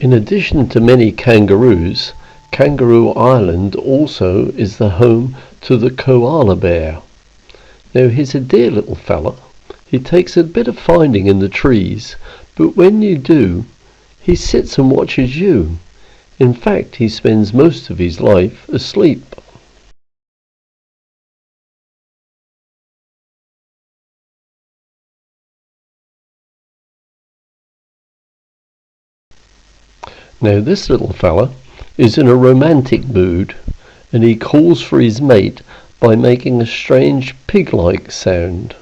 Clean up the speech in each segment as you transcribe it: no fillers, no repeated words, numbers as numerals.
In addition to many kangaroos, Kangaroo Island also is the home to the koala bear. Now he's a dear little fella. He takes a bit of finding in the trees, but when you do, he sits and watches you. In fact, he spends most of his life asleep. Now this little fella is in a romantic mood, and he calls for his mate by making a strange pig-like sound.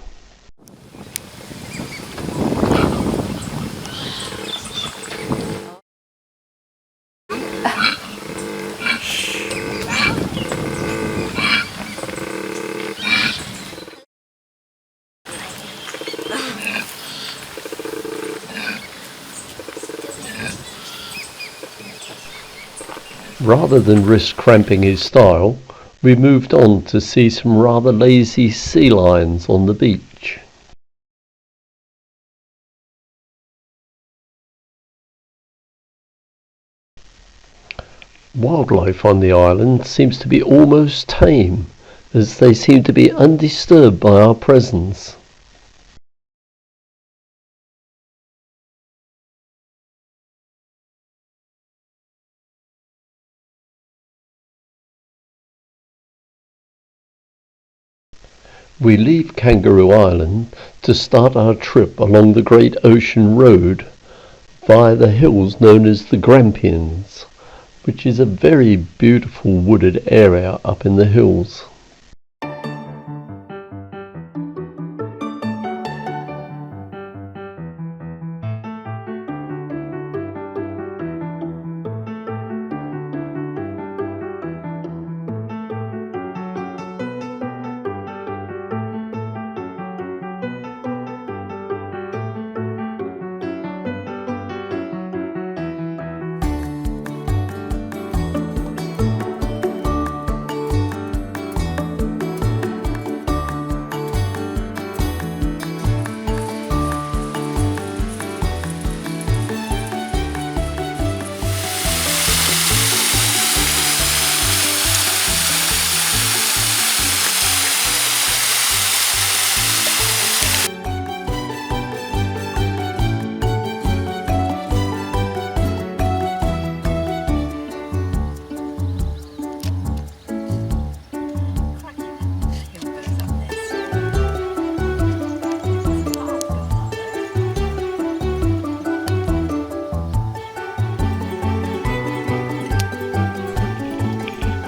Rather than risk cramping his style, we moved on to see some rather lazy sea lions on the beach. Wildlife on the island seems to be almost tame, as they seem to be undisturbed by our presence. We leave Kangaroo Island to start our trip along the Great Ocean Road via the hills known as the Grampians, which is a very beautiful wooded area up in the hills.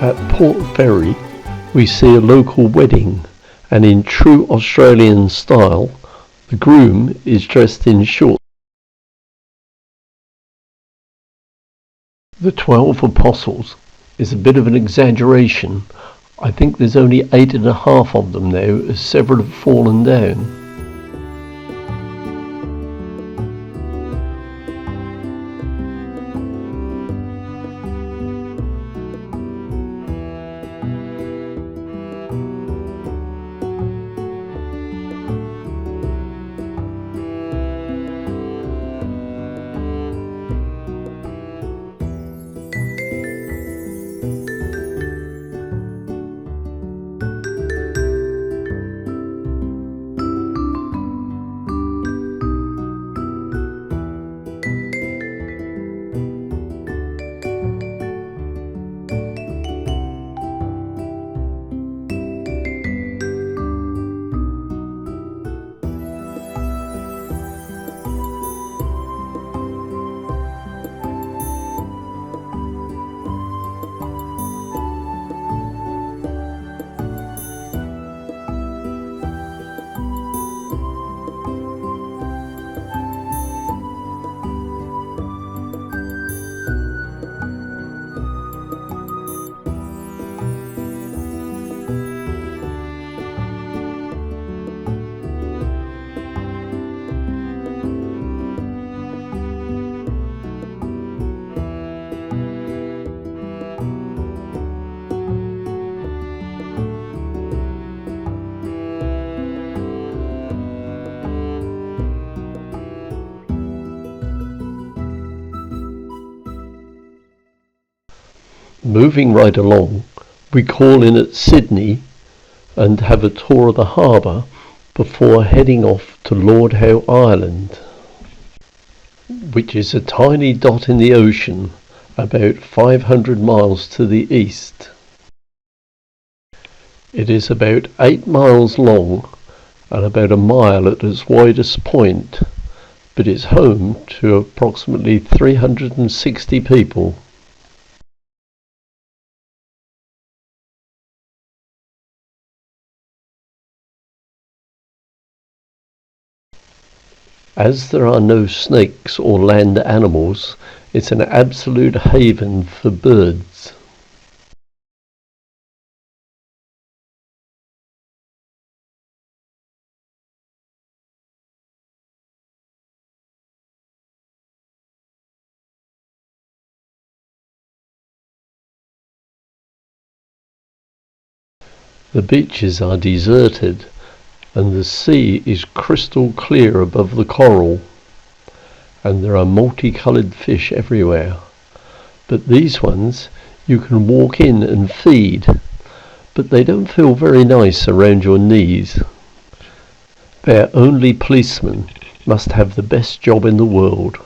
At Port Fairy, we see a local wedding, and in true Australian style, the groom is dressed in shorts. The 12 Apostles is a bit of an exaggeration. I think there's only 8.5 of them now, as several have fallen down. Moving right along, we call in at Sydney and have a tour of the harbour before heading off to Lord Howe Island, which is a tiny dot in the ocean about 500 miles to the east. It is about 8 miles long and about a mile at its widest point, but is home to approximately 360 people. As there are no snakes or land animals, it's an absolute haven for birds. The beaches are deserted and the sea is crystal clear above the coral, and there are multicoloured fish everywhere. But these ones you can walk in and feed, but they don't feel very nice around your knees. Their only policeman must have the best job in the world.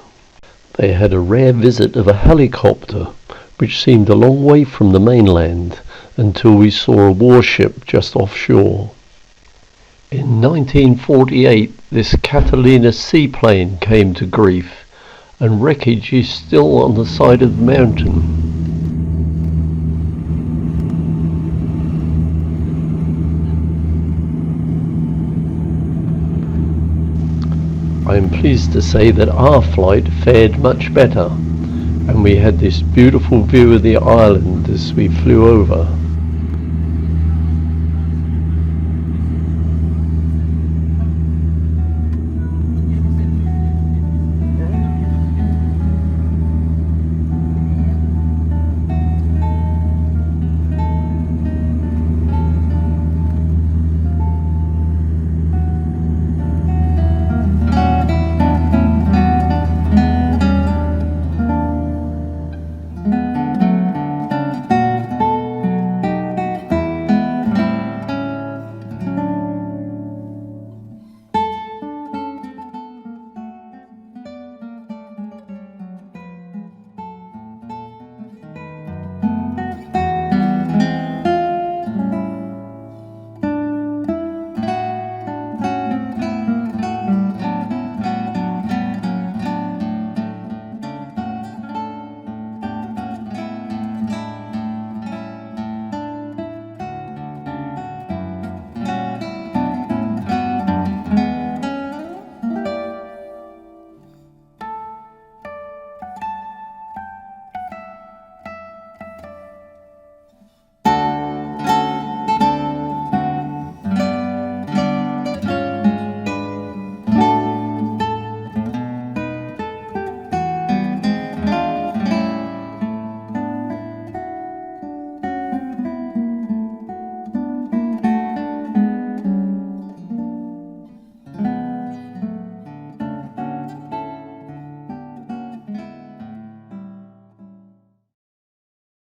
They had a rare visit of a helicopter, which seemed a long way from the mainland, until we saw a warship just offshore. In 1948, this Catalina seaplane came to grief, and wreckage is still on the side of the mountain. I am pleased to say that our flight fared much better, and we had this beautiful view of the island as we flew over.